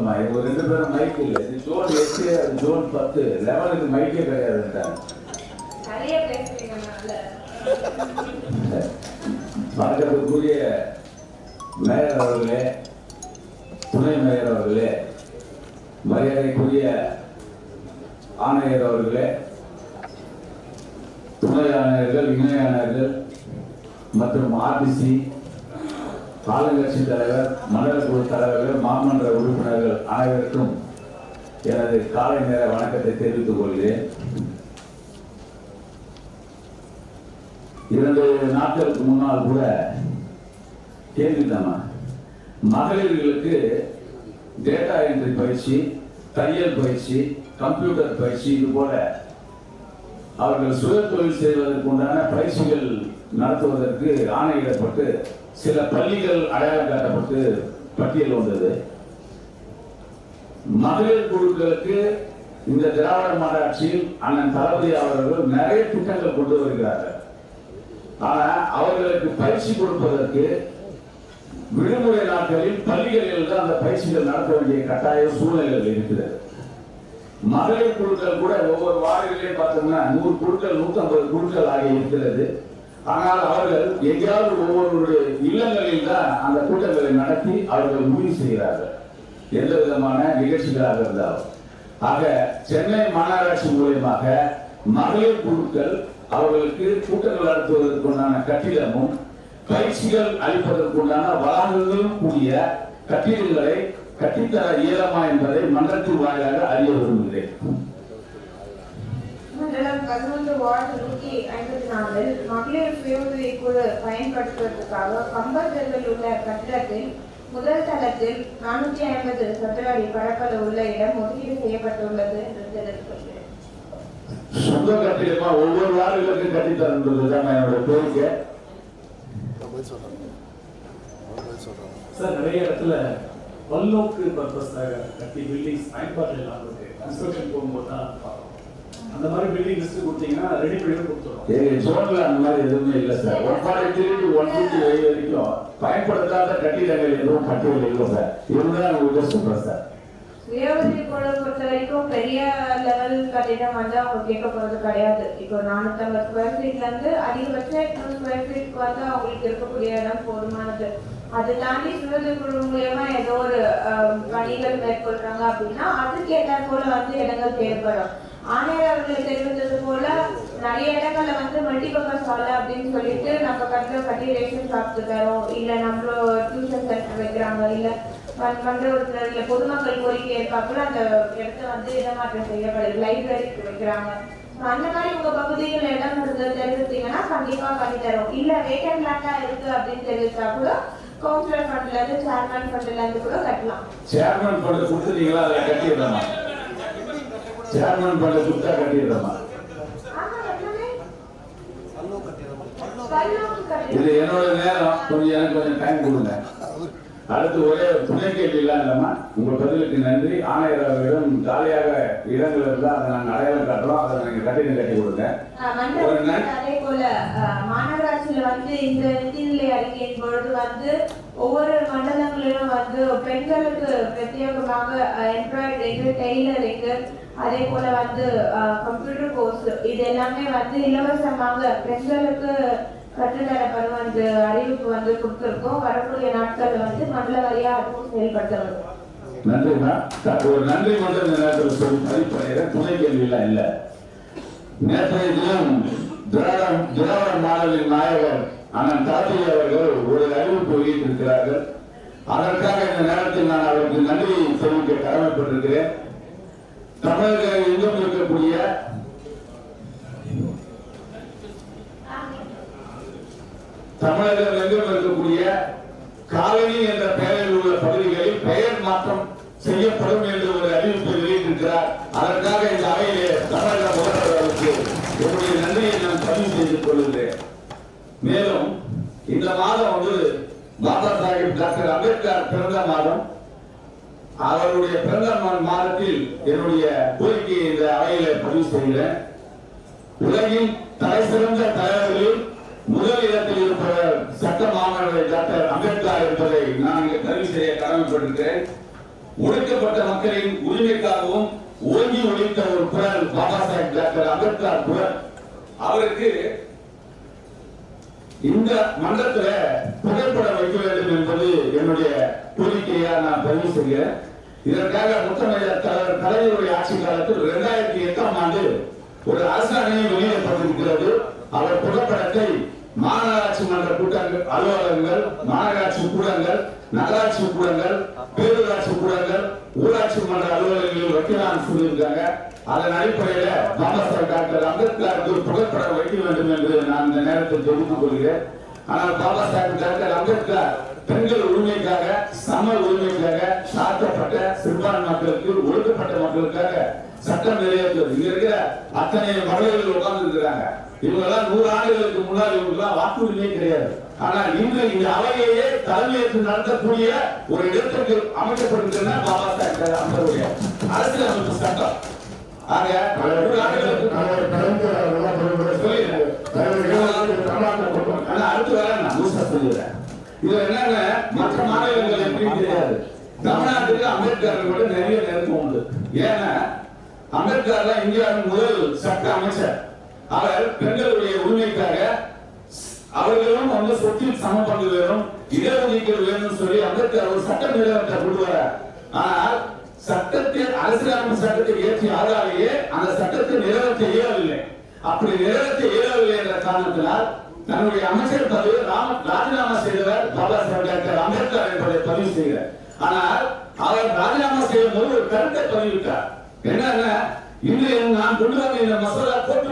இல்லம்மா, இவங்க 2 பேரும் மைக் இல்லை. இது ஜோன் 8, அது ஜோன் 10, 11க்கு மைக்கே கிடையாதுன்றாங்க. வணக்கத்துக்குரிய மேயர் அவர்களே, துணை மேயர் அவர்களே, மரியாதைக்குரிய ஆணையர் அவர்களே, துணை ஆணையர்கள், இணை ஆணையர்கள் மற்றும் ஆர்டிசி, ஆளுங்கட்சி தலைவர், மண்டல குழு தலைவர்கள், மாமன்ற உறுப்பினர்கள் அனைவருக்கும் எனது காலை நேர வணக்கத்தை தெரிவித்துக் கொள்கிறேன். 2 நாட்களுக்கு முன்னால் கூட கேள்விதாமா, மகளிர்களுக்கு டேட்டா என்ட்ரி பயிற்சி, தையல் பயிற்சி, கம்ப்யூட்டர் பயிற்சி, இது போல அவர்கள் சுய தொழில் செய்வதற்கு உண்டான பயிற்சிகள் நடத்துவதற்கு ஆணையிடப்பட்டு சில பள்ளிகள் அடையாளம் காட்டப்பட்டு பட்டியல் வந்தது. மகளிர் குழுக்களுக்கு இந்த திராவிட மாநாட்சியில் அண்ணன் தளபதி அவர்கள் நிறைய திட்டங்கள் கொண்டு வருகிறார்கள். ஆனா அவர்களுக்கு பயிற்சி கொடுப்பதற்கு விடுமுறை நாட்களில் பள்ளிகளில் தான் அந்த பயிற்சிகள் நடத்த வேண்டிய கட்டாய சூழ்நிலைகள் இருக்கிறது. மகளிர் குழுக்கள் கூட ஒவ்வொரு வார்டுகளிலே பார்த்தோம்னா 100 குழுக்கள், 150 குழுக்கள் ஆகிய இருக்கிறது. ஆனால் அவர்கள் எங்கேயாவது ஒவ்வொருடைய இல்லங்களில் தான் அந்த கூட்டங்களை நடத்தி அவர்கள் முடிவு செய்கிறார்கள், எந்த விதமான நிகழ்ச்சிகளாக இருந்தாலும். ஆக சென்னை மாநகராட்சி மூலமாக மகளிர் குழுக்கள் அவர்களுக்கு கூட்டங்கள் நடத்துவதற்குண்டான கட்டிடமும் பயிற்சிகள் அளிப்பதற்குண்டான வளங்களும் கூடிய கட்டிடங்களை கட்டித்தர இயலுமா என்பதை மன்றத்தின் வாயிலாக அறிய விரும்புகிறேன். மண்டலம் 11 வார்டு 154 மகளிர் சுய குழு பயன்படுத்துவதற்காக கம்பத்தில் உள்ள கட்டிடத்தில் முதல் தளத்தில் 450 சதுர அடி பரப்பளவு உள்ள இடம் ஒதுக்கீடு செய்யப்பட்டுள்ளது என்று தெரிவித்துள்ளேன். சொந்த கட்டிடமா ஒவ்வொரு வார்டுகளுக்கு கட்டித்தரன்றதுதான் என்னோட கோரிக்கை. சார், நிறைய இடத்துல பல்நோக்கு பர்பஸ்க்காக கட்டி பில்டிங்ஸ் பயன்பாட்டில் இல்லாமல் கன்ஸ்ட்ரக்ஷன் போகும்போது தான் பார்க்கணும். அந்த மாதிரி பில்டிங் லிஸ்ட் கொடுத்தீங்கன்னா ரெடி பண்ணி கொடுத்துருவோம். ஜோன்ல அந்த மாதிரி எதுவுமே இல்லை சார். 143 150 வரைக்கும் பயன்படுத்தாத கட்டிடங்கள் எதுவும் பட்டியல் இல்லை சார். இதுதான் உங்கள்கிட்ட சொல்றேன் சார். சுயஉதவி குழு பொறுத்த வரைக்கும் பெரிய லெவல் கட்டிடம் வந்து அவங்க கேட்க போறது கிடையாது. இப்போ 450 ஸ்கொயர் ஃபீட்ல இருந்து அதிகபட்சம் 800 ஸ்கொயர் ஃபீட்க்கு வந்து அவங்களுக்கு இருக்கக்கூடிய இடம் போதுமானது. அதை தாண்டி சுயஉதவி குழு மூலியமா ஏதோ ஒரு பணிகள் மேற்கொள்றாங்க அப்படின்னா அதுக்கு ஏற்ற போல வந்து இடங்கள் தேவைப்படும். ஆணையர் அவர்களை தெரிவித்தது போல நிறைய இடங்கள்ல வந்து மல்டிபர்பஸ் ஹால் அப்படின்னு சொல்லிட்டு நம்ம கட்டி ரேஷன் ஷாப்ஸ் தரோம், இல்ல நம்மளோட டியூஷன் சென்டர் வைக்கிறாங்க, இல்ல மன்ற உறுப்பினர்கள் பொதுமக்கள் கோரிக்கை ஏற்பாப்புல அந்த இடத்த வந்து இடமாற்றம் செய்யப்படுது, லைப்ரரிக்கு வைக்கிறாங்க. அந்த மாதிரி உங்க பகுதிகள் இடம் தெரிவித்தீங்கன்னா கண்டிப்பா பண்ணி தரோம். இல்ல வேக்கன்ட் லேண்டா இருக்கு அப்படின்னு தெரிவித்தா கூட கவுன்சிலர் ஃபண்ட்ல இருந்து, சேர்மன் ஃபண்ட்ல இருந்து கூட கட்டலாம். சேர்மன் ஃபண்ட் கொடுத்துட்டீங்களா? அதை கட்டிடுறோமா? சேர்மன் ஃபண்ட் கொடுத்தா கட்டிடுறோமா? இது என்னோட நேரம், எனக்கு கொஞ்சம் டைம் கொடுங்க. அடுத்து ஒரே துணை கேள்விலாம் இல்லைம்மா, உங்க பதிலுக்கு நன்றி. ஆணையர் அவர்களிடம் காலியாக இடங்கள் இருந்தால் அதை நாங்கள் அடையாளம் காட்டுறோம், அதை நாங்கள் கட்டிடம் கட்டி கொடுங்க. அதே போல மாநகராட்சியில வந்து இந்த நிதிநிலை அறிக்கையின் பொழுது வந்து ஒவ்வொரு மண்டலங்களிலும் வந்து பெண்களுக்கு பிரத்யேகமாக எம்ப்ராய்டரிங், டெய்லரிங், அதே போல வந்து கம்ப்யூட்டர் கோர்ஸ், இது எல்லாமே வந்து இலவசமாக பெண்களுக்கு கற்றுத்தரப்படும் அந்த அறிவிப்பு வந்து கொடுத்திருக்கோம். வரக்கூடிய நாட்கள் வந்து மண்டல வாரியா அதுவும் செயல்படுத்த வரும். நன்றிமா. ஒரு நன்றி மட்டும் இந்த நேரத்தில் சொல்லி பதிவு துணை கேள்வியெல்லாம் இல்லை. நேற்றைய தினம் திராவிட மாடலின் நாயகர் அண்ணன் தளபதி அவர்கள் ஒரு அறிவிப்பு வெளியிட்டிருக்கிறார்கள். அதற்காக இந்த நேரத்தில் நான் அவருக்கு நன்றி தெரிவிக்க கடமைப்பட்டிருக்கிறேன். தமிழக எங்கும் இருக்கக்கூடிய தமிழகம் எங்கும் இருக்கக்கூடிய காலனி என்ற பெயரில் உள்ள பகுதிகளில் பெயர் மாற்றம் செய்யப்படும் என்று ஒரு அறிவிப்பை வெளியிட்டிருக்கிறார். அதற்காக இந்த அவையிலே தமிழக முதல்வர்களுக்கு என்னுடைய நன்றியை நான் பதிவு செய்து கொள்கிறேன். மேலும் இந்த மாதம் வந்து பாபா சாஹிப் டாக்டர் அம்பேத்கர் பிறந்த மாதம். அவருடைய பிறந்த மாதத்தில் என்னுடைய கோரிக்கையை இந்த அவையிலே பதிவு செய்கிறேன். உலகின் தலை சிறந்த தலைவர்களில் முதல் இடத்தில் இருப்பவர் சட்ட மாமன்னர் டாக்டர் அம்பேத்கர் என்பதை நான் இங்கு பதிவு செய்ய கடமைப்பட்டிருக்கிறேன். ஒடுக்கப்பட்ட மக்களின் உரிமைக்காகவும் ஓங்கி ஒழித்த ஒரு குரல் பாபா சாஹேப் டாக்டர் அம்பேத்கர் குரல். அவருக்கு இந்த மன்றத்துல புகைப்படம் வைக்க வேண்டும் என்பது என்னுடைய கோரிக்கையா நான் பதிவு செய்கிறேன். இதற்காக முத்தமிழர் தலைவர் கலைஞருடைய ஆட்சி காலத்தில் 2008ஆம் ஆண்டு ஒரு அரசாணையும் வெளியிடப்பட்டிருக்கிறது. அவர் புகைப்படத்தை மாநகராட்சி மன்ற கூட்டங்கள் அலுவலகங்கள், மாநகராட்சி கூடங்கள், நகராட்சி கூடங்கள், பேரூராட்சி கூடங்கள், ஊராட்சி மன்ற அலுவலகங்களில் வைக்கலாம் சொல்லியிருக்காங்க. அதன் அடிப்படையில பாபா சாஹேப் டாக்டர் அம்பேத்கருக்கு ஒரு புகைப்படம் வைக்க வேண்டும் என்று நான் இந்த நேரத்தில் தெரிவித்துக் கொள்கிறேன். ஆனால் பாபா சாஹேப் டாக்டர் அம்பேத்கர் பெண்கள் உரிமைக்காக, சம உரிமைக்காக, சாத்தப்பட்ட சிறுபான்மை மக்களுக்கு, ஒடுக்கப்பட்ட மக்களுக்காக சட்டம் நிறைவேற்றது. இங்க இருக்கிற அத்தனை மகளிர்கள் உட்கார்ந்து இருக்கிறாங்க. இவங்க எல்லாம் 100 ஆண்டுகளுக்கு முன்னாடி இவங்க வாக்குரிமையே கிடையாது. ஆனால் இன்று இந்த அவையையே தலைமையேற்று நடத்தக்கூடிய ஒரு இடத்திற்கு அமைக்கப்பட்டிருக்கிற பாபா சாஹேப் அம்பேத்கருடைய அரசியலமைப்பு சட்டம். ஆக 100 ஆண்டுகளுக்கு அடுத்து வர நான் முழுசா சொல்லிடுறேன். இது என்னன்னா மற்ற மாநிலங்கள் எப்படி தெரியாது. தமிழ்நாட்டுக்கு அம்பேத்கர் கூட நிறைய நெருக்கம் உண்டு. ஏன்னா அம்பேத்கர் தான் இந்தியாவின் முதல் சட்ட அமைச்சர். அவர் பெண்களுடைய உரிமைக்காக அவர்களும் வந்து சொத்தில் சம பங்கு வேணும், இடஒதுக்கீடு வேணும் சொல்லி அம்பேத்கர் ஒரு சட்ட நிறைவேற்ற கொண்டு வர. ஆனால் சட்டத்தை அரசியலமைப்பு சட்டத்தை இயற்றிய ஆதாரையே அந்த சட்டத்தை நிறைவேற்ற இயலவில்லை. அப்படி நிறைவேற்ற இயலவில்லை என்ற காரணத்தினால் தன்னுடைய அமைச்சர் பதவியை ராஜினாமா செய்தவர் பாபா சாஹேப் டாக்டர் அம்பேத்கர் என்பதை பதிவு செய்கிறார். ஆனால் அவர் ராஜினாமா செய்யும் போது ஒரு கருத்தை பதிவிட்டார். என்னன்னா இன்று நான் கொண்டு வந்த இந்த மசோதா போட்டு